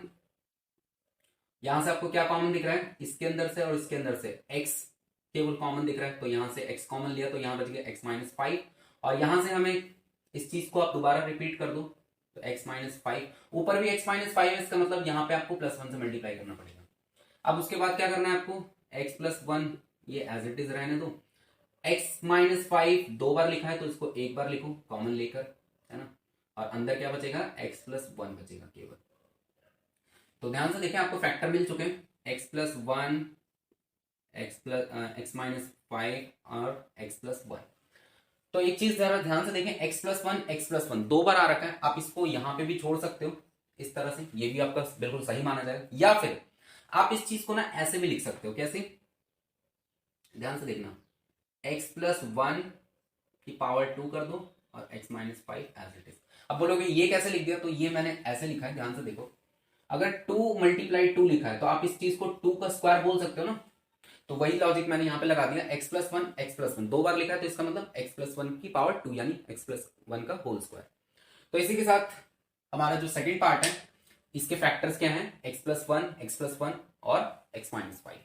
यहां से आपको क्या कॉमन दिख रहा है, इसके अंदर से और इसके अंदर से x केवल कॉमन दिख रहा है, तो यहां से x कॉमन लिया तो यहां बच गया x -5 और यहां से हमें इस चीज को आप दोबारा रिपीट कर दो, तो x -5, ऊपर भी x -5 है, इसका मतलब यहाँ पे आपको +1 से मल्टीप्लाई करना पड़ेगा। अब उसके बाद क्या करना है आपको, x प्लस 1 ये एज इट इज रहने दो, x माइनस 5 दो बार लिखा है तो इसको एक बार लिखो कॉमन लेकर, है ना, और अंदर क्या बचेगा, x प्लस 1 बचेगा केवल। तो ध्यान से देखें, आपको फैक्टर मिल चुके हैं, x प्लस 1, x माइनस 5 और x प्लस 1। तो एक चीज जरा ध्यान से देखें, x प्लस 1, x प्लस 1 दो बार आ रखा है, आप इसको यहां पे भी छोड़ सकते हो इस तरह से, ये भी आपका बिल्कुल सही माना जाएगा, या फिर आप इस चीज को ना ऐसे भी लिख सकते हो, कैसे, ध्यान से देखना, x प्लस 1 की पावर 2 कर दो और x minus 5 as it is. अब बोलोगे ये कैसे लिख दिया, तो ये मैंने ऐसे लिखा है, ध्यान से देखो, अगर 2 मल्टीप्लाई 2 लिखा है तो आप इस चीज को 2 का स्क्वायर बोल सकते हो ना, तो वही लॉजिक मैंने यहां पे लगा दिया, x प्लस 1, x प्लस 1 दो बार लिखा है तो इसका मतलब x प्लस 1 की पावर 2 यानी x प्लस 1 का होल स्क्वायर। तो इसी के साथ हमारा जो सेकंड पार्ट है, इसके फैक्टर्स क्या हैं, x प्लस 1, x प्लस 1 और x माइनस 5।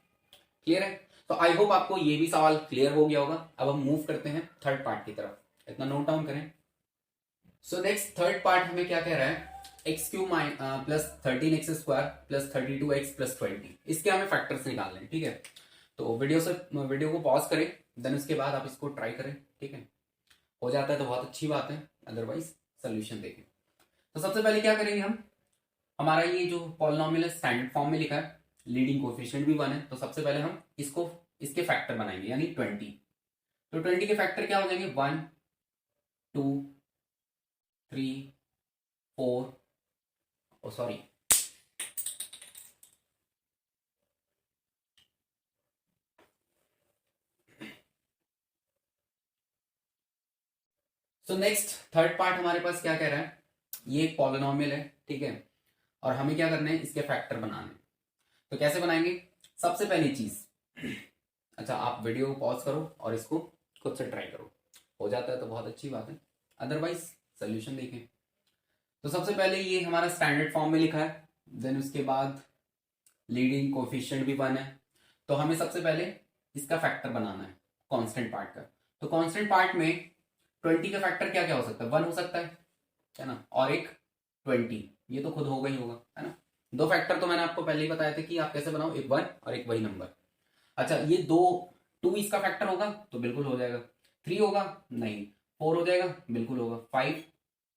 क्लियर है? तो आई होप आपको ये भी सवाल क्लियर हो गया होगा। अब हम मूव करते हैं थर्ड पार्ट की तरफ, इतना नोट डाउन करें। सो नेक्स्ट थर्ड पार्ट हमें क्या कह रहा है, x Q plus 13x square plus 32x plus 20, इसके हमें फैक्टर्स निकालने हैं, ठीक है। तो वीडियो को पॉज करें, देन उसके बाद आप इसको ट्राई करें, ठीक है। हो जाता है तो बहुत अच्छी बात है, अदरवाइज सोल्यूशन देखें। तो सबसे पहले क्या करेंगे हम, हमारा ये जो पॉलिनोमियल है स्टैंडर्ड फॉर्म में लिखा है, लीडिंग कोएफिशिएंट भी 1 है, तो सबसे पहले हम इसके फैक्टर बनाएंगे, यानी 20। तो 20 के फैक्टर क्या हो जाएंगे, 1 2 3 4, oh sorry, so next third part हमारे पास क्या कह रहा है, ये एक पॉलिनोमियल है, ठीक है, और हमें क्या करना है, इसके फैक्टर बनाने। तो कैसे बनाएंगे, सबसे पहली चीज, अच्छा आप वीडियो को पॉज करो और इसको खुद से ट्राई करो, हो जाता है तो बहुत अच्छी बात है, अदरवाइज सोल्यूशन देखें। तो सबसे पहले ये हमारा स्टैंडर्ड फॉर्म में लिखा है, देन उसके बाद लीडिंग कोएफिशिएंट भी 1 है, तो हमें सबसे पहले इसका फैक्टर बनाना है कांस्टेंट पार्ट का। तो कांस्टेंट पार्ट में 20 का फैक्टर क्या क्या हो सकता है, 1 हो सकता है ना, और एक 20, ये तो खुद होगा ही होगा, है ना। दो फैक्टर तो मैंने आपको पहले ही बताया था कि आप कैसे बनाओ, एक 1 और एक वही नंबर। अच्छा ये 2 इसका फैक्टर होगा तो बिल्कुल हो जाएगा, 3 होगा नहीं, 4 हो जाएगा बिल्कुल होगा, 5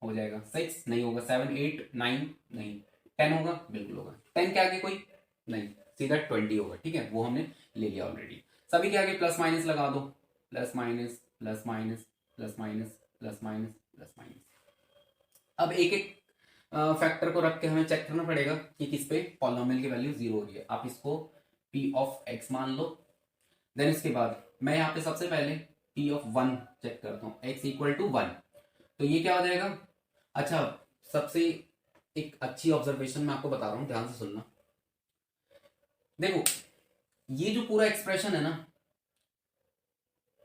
हो जाएगा, 6 नहीं होगा, 7 8 9 नहीं, 10 होगा बिल्कुल होगा, 10 के आगे कोई नहीं, सीधा 20 होगा, ठीक है, वो हमने ले लिया ऑलरेडी। सभी के आगे प्लस माइनस लगा दो, plus minus plus minus plus minus plus minus plus minus. अब एक एक फैक्टर को रख के हमें चेक करना पड़ेगा कि किस पे पॉलिनोमियल की वैल्यू 0 हो रही है। आप इसको p ऑफ x मान लो, देन इसके बाद मैं यहाँ पे सबसे पहले p ऑफ 1 चेक करता हूँ, x इक्वल टू 1, तो ये क्या हो जाएगा। अच्छा सबसे एक अच्छी ऑब्जर्वेशन मैं आपको बता रहा हूँ, ध्यान से सुनना, देखो ये जो पूरा एक्सप्रेशन है ना,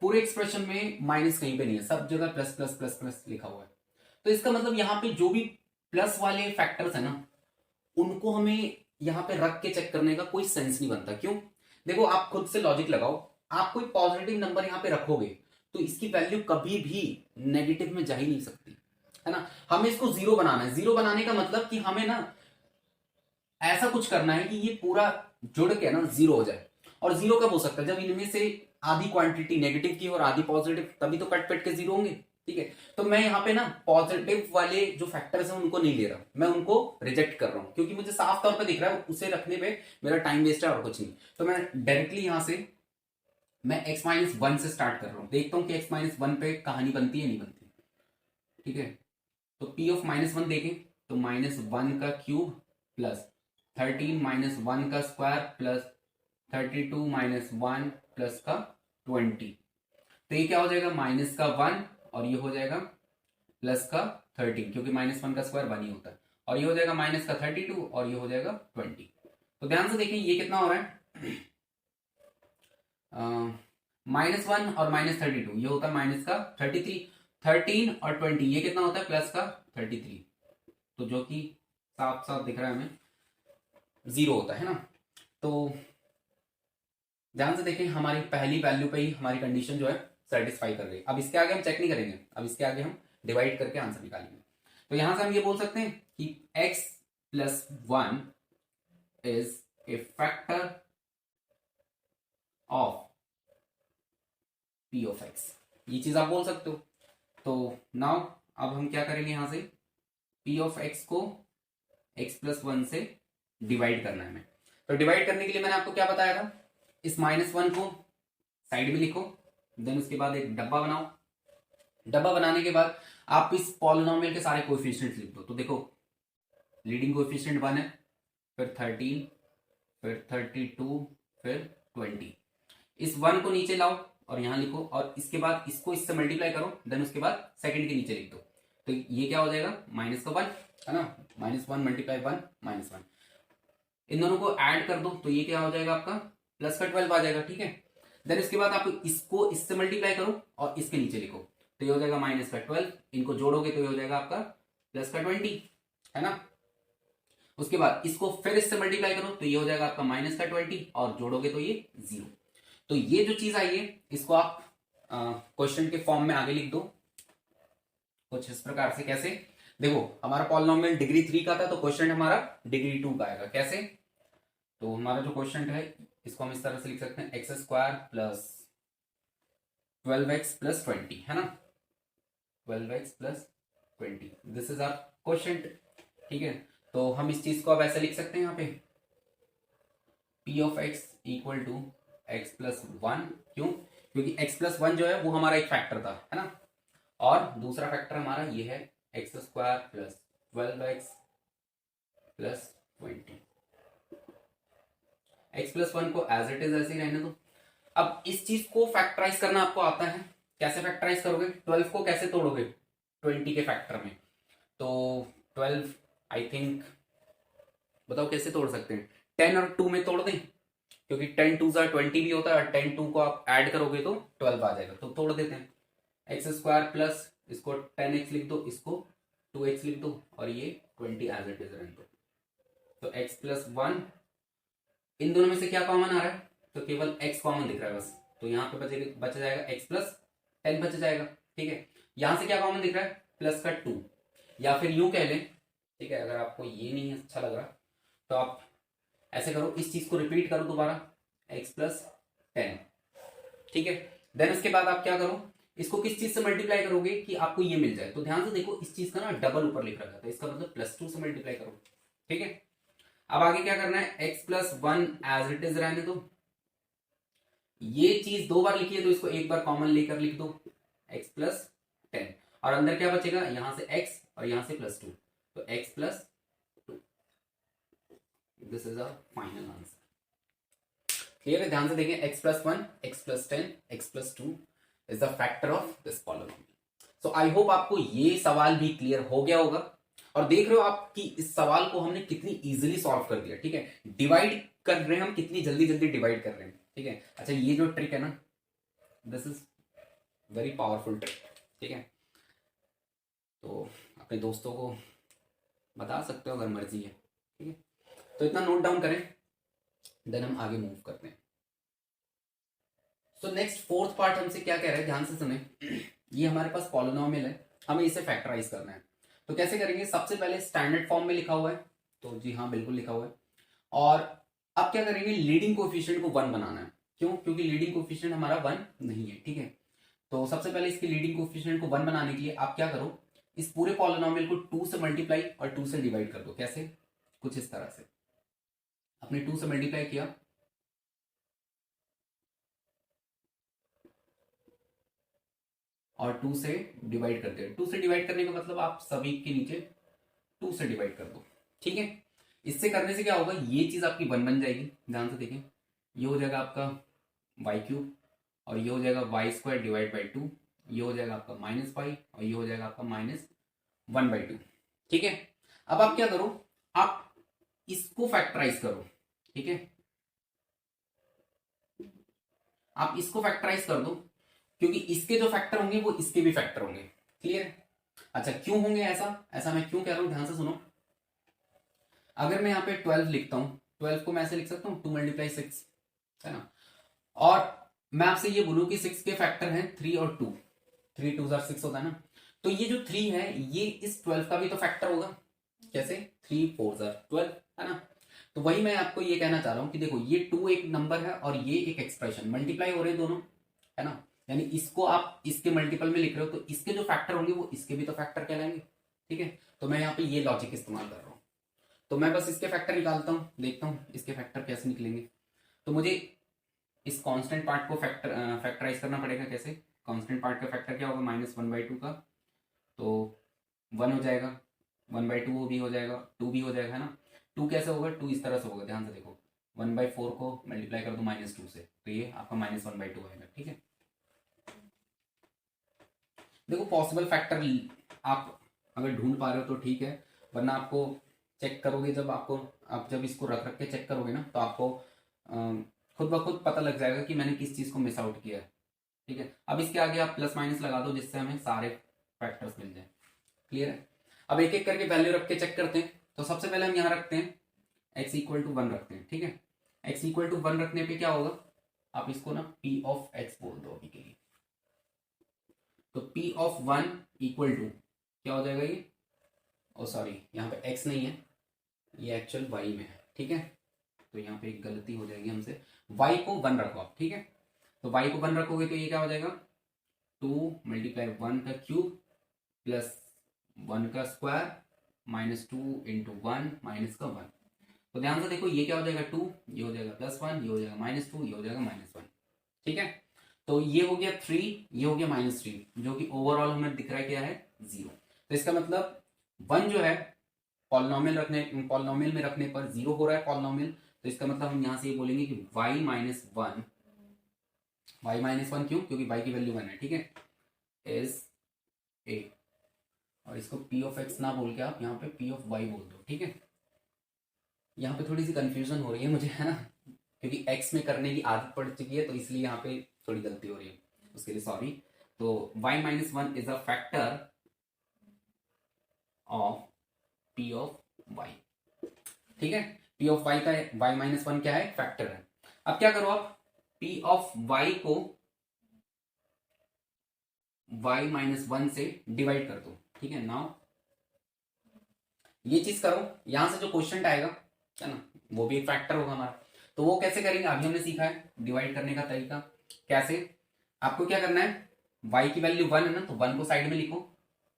पूरे एक्सप्रेशन में माइनस कहीं पे नहीं है, सब जगह प्लस प्लस प्लस प्लस लिखा हुआ है। तो इसका मतलब यहाँ पे जो भी प्लस वाले फैक्टर्स है ना, उनको हमें यहाँ पे रख के चेक करने का कोई सेंस नहीं बनता। क्यों, देखो आप खुद से लॉजिक लगाओ, आप कोई पॉजिटिव नंबर यहाँ पे रखोगे तो इसकी वैल्यू कभी भी नेगेटिव में जा ही नहीं सकती, है ना। हमें इसको 0 बनाना है, 0 बनाने का मतलब कि हमें ना ऐसा कुछ करना है कि ये पूरा जुड़ के ना 0 हो जाए। और 0 कब हो सकता है, जब इनमें से आधी क्वांटिटी नेगेटिव की और आधी पॉजिटिव, तभी तो कट पट के 0 होंगे, ठीक है। तो मैं यहाँ पे ना पॉजिटिव वाले जो फैक्टर्स हैं उनको नहीं ले रहा, मैं उनको रिजेक्ट कर रहा हूं, क्योंकि मुझे साफ तौर पे दिख रहा है उसे रखने पे मेरा टाइम वेस्ट है और कुछ नहीं। तो मैं डायरेक्टली यहां से मैं x माइनस 1 से स्टार्ट कर रहा हूं, देखता हूं कि x माइनस 1 पे कहानी बनती है नहीं बनती, ठीक है। तो p ऑफ माइनस 1 देखें तो माइनस 1 का क्यूब प्लस 13 माइनस 1 का स्क्वायर प्लस 32 माइनस 1 प्लस का 20, तो ये क्या हो जाएगा, माइनस का 1 और ये हो जाएगा प्लस का 13, क्योंकि माइनस 1 का स्क्वायर 1 ही होता है, और ये हो जाएगा माइनस का 32 और ये हो जाएगा 20। तो ध्यान से देखिए ये कितना हो रहा है, माइनस 1 और माइनस 32, ये होता है माइनस का 33, 13 और 20 ये कितना होता है, प्लस का 33, तो जो कि साफ साफ दिख रहा है हमें 0 होता है ना। तो ध्यान से देखें हमारी पहली वैल्यू पे ही हमारी कंडीशन जो है सेटिस्फाई कर रही है। अब इसके आगे हम चेक नहीं करेंगे, अब इसके आगे हम डिवाइड करके आंसर निकालेंगे। तो यहां से हम ये बोल सकते हैं कि x plus 1 is a factor of P of x, ये चीज आप बोल सकते हो। तो नाउ अब हम क्या करेंगे, यहां से पी ऑफ एक्स को एक्स प्लस वन से डिवाइड करना है हमें। तो डिवाइड करने के लिए मैंने आपको क्या बताया था, इस माइनस वन को साइड में लिखो, देन उसके बाद एक डब्बा बनाओ। डब्बा बनाने के बाद आप इस पॉलिनोमियल के सारे कोएफिशिएंट्स लिख दो। तो देखो लीडिंग कोएफिशिएंट 1 है, फिर 13, फिर 32, फिर 20। इस 1 को नीचे लाओ और यहां लिखो, और इसके बाद इसको इससे मल्टीप्लाई करो, देन उसके बाद सेकंड के नीचे लिख दो। तो ये क्या हो जाएगा, माइनस का 1 है ना, -1 × 1 -1। इन दोनों को ऐड कर दो, तो ये क्या हो जाएगा आपका प्लस का 12 आ जाएगा, ठीक है। देन इसके बाद आप इसको इससे मल्टीप्लाई करो और इसके नीचे लिखो, तो ये हो जाएगा माइनस का 12। इनको जोड़ोगे तो ये हो जाएगा आपका प्लस का 20, है ना। उसके बाद इसको फिर इससे मल्टीप्लाई करो, तो ये हो जाएगा आपका माइनस का 20, और जोड़ोगे तो ये 0। तो ये जो चीज आई है इसको आप क्वेश्चन के फॉर्म में आगे लिख दो कुछ इस प्रकार से। कैसे, देखो हमारा पॉलिनोमियल डिग्री 3 का था, तो क्वेश्चन हमारा डिग्री 2 का आएगा। कैसे, तो हमारा जो क्वेश्चन है इसको हम इस तरह से लिख सकते हैं, x square plus 12x plus 20, है ना, 12x plus 20, this is our question, ठीक है। तो हम इस चीज को अब ऐसे लिख सकते हैं यहाँ पे, p of x equal to x plus 1। क्यों, क्योंकि x प्लस 1 जो है वो हमारा एक फैक्टर था, है ना, और दूसरा फैक्टर हमारा ये है x square plus 12x plus 20। x plus 1 को एज इट इज ऐसे ही रहने दो। अब इस चीज को फैक्टराइज करना आपको आता है, कैसे फैक्टराइज करोगे, 12 को कैसे तोड़ोगे 20 के फैक्टर में। तो 12 आई थिंक, बताओ कैसे तोड़ सकते हैं, 10 और 2 में तोड़ दें, क्योंकि 10 2 20 भी होता है, और 10 2 को आप ऐड करोगे तो 12 आ जाएगा। तो तोड़ देते हैं, एक्स स्क्वायर प्लस इसको 10x लिख दो, इसको 2x लिख दो, और ये 20 एज इट इज रहने दो। तो x प्लस 1, इन दोनों में से क्या कॉमन आ रहा है, तो केवल x कॉमन दिख रहा है बस, तो यहाँ पे बच जाएगा x प्लस 10 बच जाएगा, ठीक है। यहां से क्या कॉमन दिख रहा है, प्लस का 2, या फिर यूं कह लें, ठीक है, अगर आपको ये नहीं अच्छा लग रहा तो आप ऐसे करो, इस चीज को रिपीट करो दोबारा, x प्लस 10, ठीक है। देन उसके बाद आप क्या करो, इसको किस चीज से मल्टीप्लाई करोगे कि आपको ये मिल जाए। तो ध्यान से देखो, इस चीज का ना डबल ऊपर लिख रखा था, इसका मतलब +2 से मल्टीप्लाई करो, ठीक है। अब आगे क्या करना है, x plus 1 as it is रहने दो। ये चीज 2 बार लिखी है, तो इसको एक बार कॉमन लेकर लिख दो, x प्लस 10, और अंदर क्या बचेगा, यहां से x और यहां से +2, तो x plus 2, this is our final answer. Clear है, ध्यान से देखें, x plus 1, x plus 10, x plus 2 is the factor of this polynomial. So I hope आपको ये सवाल भी क्लियर हो गया होगा, और देख रहे हो आप कि इस सवाल को हमने कितनी इजीली सॉल्व कर दिया, ठीक है। डिवाइड कर रहे हैं हम, कितनी जल्दी जल्दी डिवाइड कर रहे हैं, ठीक है। अच्छा, ये जो ट्रिक है ना, this is very powerful trick, ठीक है। तो अपने दोस्तों को बता सकते हो अगर मर्जी है, ठीक है। तो इतना नोट डाउन करें, देन हम आगे मूव करते हैं। सो नेक्स्ट फोर्थ पार्ट हमसे क्या कह रहा है, ध्यान से सुने। ये हमारे पास पॉलिनोमियल है, हमें इसे फैक्टराइज करना है। तो कैसे करेंगे, सबसे पहले स्टैंडर्ड फॉर्म में लिखा हुआ है, तो जी हाँ बिल्कुल लिखा हुआ है। और अब क्या करेंगे, लीडिंग कोएफिशिएंट को 1 बनाना है। क्यों, क्योंकि लीडिंग कोएफिशिएंट हमारा 1 नहीं है, ठीक है। तो सबसे पहले इसके लीडिंग कोएफिशिएंट को 1 बनाने के लिए आप क्या करो, इस पूरे पॉलिनोमियल को 2 से मल्टीप्लाई और 2 से डिवाइड कर दो। कैसे, कुछ इस तरह से, आपने 2 से मल्टीप्लाई किया, और 2 से डिवाइड कर दिया। 2 से डिवाइड करने का मतलब आप सभी के नीचे 2 से डिवाइड कर दो, ठीक है। इससे करने से क्या होगा, ये चीज आपकी 1 बन जाएगी, ध्यान से देखें, ये हो जाएगा आपका y3, और ये हो जाएगा y² डिवाइड बाई 2, ये हो जाएगा आपका -y, और ये हो जाएगा आपका -1/2, ठीक है। अब आप क्या करो, आप इसको फैक्टराइज करो, ठीक है, आप इसको फैक्टराइज कर दो, क्योंकि इसके जो फैक्टर होंगे वो इसके भी फैक्टर होंगे। क्लियर है। अच्छा, क्यों होंगे ऐसा मैं क्यों कह रहा हूं, ध्यान से सुनो। अगर मैं यहाँ पे 12 लिखता हूं, 12 को मैं ऐसे लिख सकता हूँ 2 × 6, है ना, और मैं आपसे ये बोलूं कि 6 के फैक्टर हैं 3 और 2, 3 2 6 होता है ना, तो ये जो 3 है ये इस 12 का भी तो फैक्टर होगा। कैसे, 3 4 12, है ना। तो वही मैं आपको ये कहना चाह रहा हूं कि देखो, ये 2 एक नंबर है और ये एक एक्सप्रेशन, मल्टीप्लाई हो रहे दोनों, है ना। यानी इसको आप इसके मल्टीपल में लिख रहे हो तो इसके जो फैक्टर होंगे वो इसके भी तो फैक्टर कहलाएंगे। ठीक है, तो मैं यहाँ पे ये लॉजिक इस्तेमाल कर रहा हूँ। तो मैं बस इसके फैक्टर निकालता हूँ, देखता हूँ इसके फैक्टर कैसे निकलेंगे। तो मुझे इस कांस्टेंट पार्ट को फैक्टराइज करना पड़ेगा। कैसे? कांस्टेंट पार्ट का फैक्टर क्या होगा? -1/2 का, तो 1 हो जाएगा, 1/2 वो भी हो जाएगा, 2 भी हो जाएगा, है ना। 2 कैसे होगा? 2 इस तरह से होगा, ध्यान से देखो, 1/4 को मल्टीप्लाई कर दो -2 से, तो ये आपका -1/2 आएगा। ठीक है, देखो पॉसिबल फैक्टर आप अगर ढूंढ पा रहे हो तो ठीक है, वरना आपको चेक करोगे जब आप जब इसको रख रख के चेक करोगे ना, तो आपको खुद ब खुद पता लग जाएगा कि मैंने किस चीज को मिस आउट किया है। ठीक है, अब इसके आगे आप प्लस माइनस लगा दो जिससे हमें सारे फैक्टर्स मिल जाए। क्लियर है? अब एक एक करके वैल्यू रख के चेक करते हैं। तो सबसे पहले हम यहाँ रखते हैं x = 1 रखते हैं। ठीक है, x = 1 रखने पे क्या होगा? आप इसको ना p ऑफ x बोल दो अभी के लिए। तो p ऑफ 1 = क्या हो जाएगा ये? ओ सॉरी, यहाँ पे x नहीं है, ये एक्चुअल y में है। ठीक है, तो यहाँ पे एक गलती हो जाएगी हमसे, y को 1 रखो आप। ठीक है, तो y को 1 रखोगे तो ये क्या हो जाएगा? 2 × 1 का क्यूब प्लस 1 का स्क्वायर -2 × 1 माइनस का 1। तो ध्यान से देखो, ये क्या हो जाएगा? 2, ये हो जाएगा +1, ये हो जाएगा -2, ये हो जाएगा -1। ठीक है, तो ये हो गया 3, ये हो गया -3, जो कि ओवरऑल हमें दिख रहा है क्या है? 0। तो इसका मतलब 1 जो है पॉलिनोमियल में रखने पर 0 हो रहा है पॉलिनोमियल। तो इसका मतलब हम यहां से ये बोलेंगे कि y - 1 क्यों? क्योंकि y की वैल्यू 1 है। ठीक है, इज a, और इसको p ऑफ x ना बोल के आप यहाँ पे p ऑफ y बोल दो। ठीक है, यहाँ पे थोड़ी सी कंफ्यूजन हो रही है मुझे, है ना, क्योंकि x में करने की आदत पड़ चुकी है, तो इसलिए यहाँ पे थोड़ी गलती हो रही है, उसके लिए सॉरी। तो y - 1 is a factor of p of y। ठीक है, p ऑफ y का y - 1 क्या है? फैक्टर है। अब क्या करो आप, p ऑफ y को y - 1 से डिवाइड कर दो। ठीक है, नाउ ये चीज करो, यहां से जो क्वेश्चन आएगा है ना, वो भी एक फैक्टर होगा हमारा। तो वो कैसे करेंगे अभी हमने सीखा है, डिवाइड करने का तरीका। कैसे? आपको क्या करना है, y की वैल्यू 1 है ना, तो 1 को साइड में लिखो,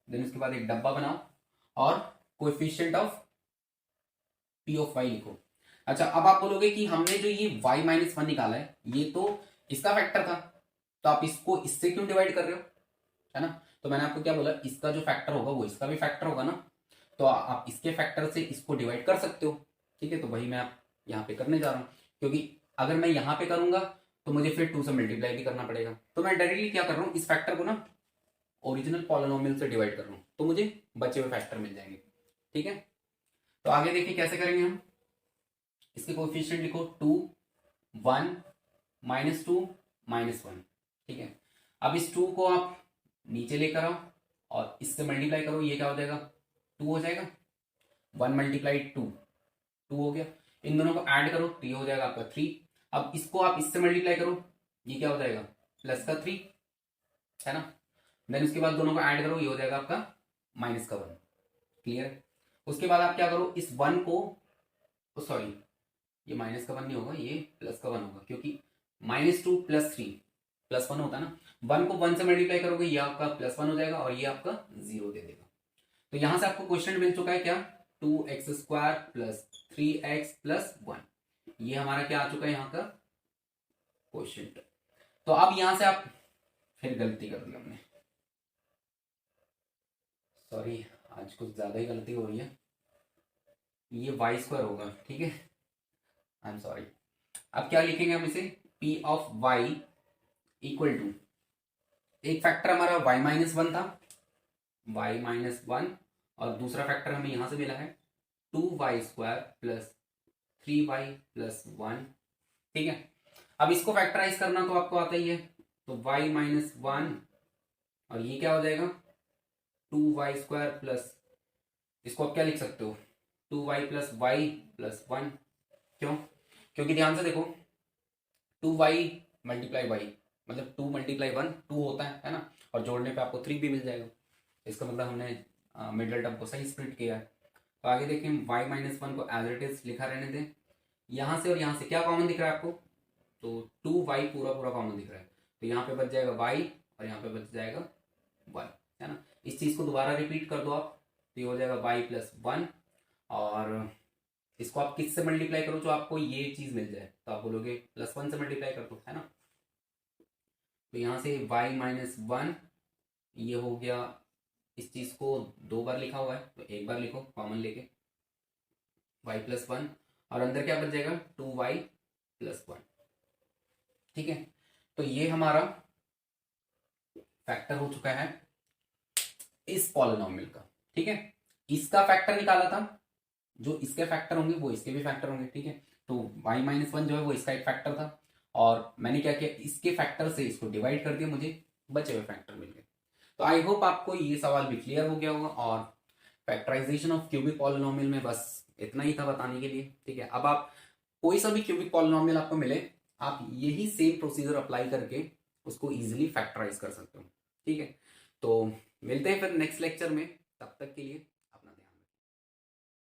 देन उसके बाद एक डब्बा बनाओ और coefficient of p of y लिखो। अच्छा, अब आप बोलोगे कि हमने जो ये y - 1 निकाला है, ये तो इसका फैक्टर था, तो आप इसको इससे क्यों डिवाइड कर रहे हो, है ना। तो मैंने आपको क्या बोला, इसका जो फैक्टर होगा वो इसका भी फैक्टर होगा ना, तो आप इसके फैक्टर से इसको डिवाइड कर सकते हो। ठीक है, तो वही मैं आप यहाँ पे करने जा रहा हूँ, क्योंकि अगर मैं यहाँ पे करूंगा तो मुझे फिर 2 से मल्टीप्लाई भी करना पड़ेगा। तो मैं डायरेक्टली क्या कर रहा हूँ, इस फैक्टर को ना ओरिजिनल पॉलिनोमियल से डिवाइड कर रहा हूँ, तो मुझे बचे हुए फैक्टर मिल जाएंगे। ठीक है, तो आगे देखिए कैसे करेंगे हम। इसके कोएफिशिएंट लिखो, 2, 1, -2, -1। ठीक है, अब इस 2 को आप नीचे लेकर आओ और इससे मल्टीप्लाई करो, ये क्या हो जाएगा? 2 हो जाएगा। 1 × 2 2 हो गया। इन दोनों को ऐड करो तो ये हो जाएगा आपका 3। अब इसको आप इससे मल्टीप्लाई करो, ये क्या हो जाएगा? +3, है ना। देन उसके बाद दोनों को ऐड करो, ये हो जाएगा आपका -1। क्लियर है? उसके बाद आप क्या करो, इस 1 को, सॉरी ये -1 नहीं होगा, ये +1 होगा, क्योंकि -2 + 3 +1 होता है ना। 1 को 1 से मल्टीप्लाई करोगे, ये आपका +1 हो जाएगा और ये आपका 0 दे देगा। तो यहां से आपको क्वेश्चन मिल चुका है क्या? 2x² + 3x + 1, ये हमारा क्या आ चुका है यहाँ का क्वेश्चन। तो अब यहां से आप, फिर गलती कर दी हमने, सॉरी आज कुछ ज्यादा ही गलती हो रही है, ये y² होगा। ठीक है, आई एम सॉरी। अब क्या लिखेंगे हम इसे, p ऑफ y = एक फैक्टर हमारा y - 1 था, y - 1, और दूसरा फैक्टर हमें यहां से मिला है 2y² + 3y + 1। ठीक है, अब इसको फैक्टराइज करना तो आपको आता ही है, तो y - 1, और ये क्या हो जाएगा? 2y² प्लस, इसको आप क्या लिख सकते हो, 2y + y + 1। क्यों? क्योंकि ध्यान से देखो, 2y × y मतलब 2 × 1 2 होता है ना, और जोड़ने पे आपको 3 भी मिल जाएगा। इसका मतलब हमने मिडल टर्म को सही स्प्लिट किया है। तो आगे देखें, y - 1 को एज इट इज लिखा रहने दें। यहां से और यहां से क्या कॉमन दिख रहा है आपको, तो 2y पूरा पूरा कॉमन दिख रहा है, तो यहाँ पे बच जाएगा y और यहाँ पे बच जाएगा 1, है ना। इस चीज को दोबारा रिपीट कर दो आप, तो ये हो जाएगा y प्लस 1, और इसको आप किससे मल्टीप्लाई करो जो आपको ये चीज मिल जाए, तो आप बोलोगे +1 से मल्टीप्लाई कर दो, है ना। तो यहाँ से y माइनस 1 ये हो गया, इस चीज को 2 बार लिखा हुआ है तो एक बार लिखो कॉमन लेके, y प्लस 1, और अंदर क्या बच जाएगा 2y प्लस 1, ठीक है। तो ये हमारा फैक्टर हो चुका है इस पॉलिनॉमियल का, ठीक है। इसका फैक्टर निकाला था, जो इसके फैक्टर होंगे वो इसके भी फैक्टर होंगे, ठीक है। तो y माइनस 1 जो है वो इसका एक फैक्टर था, और मैंने क्या किया, इसके फैक्टर से इसको डिवाइड कर दिया, मुझे बचे हुए फैक्टर मिल गए। तो आई होप आपको ये सवाल भी क्लियर हो गया होगा, और फैक्टराइजेशन ऑफ क्यूबिक पॉलिनॉमियल में बस इतना ही था बताने के लिए, ठीक है। अब आप कोई सा भी क्यूबिक पॉलिनॉमियल आपको मिले, आप यही सेम प्रोसीजर अप्लाई करके उसको इजीली फैक्टराइज कर सकते हो, ठीक है। तो मिलते हैं फिर नेक्स्ट लेक्चर में, तब तक के लिए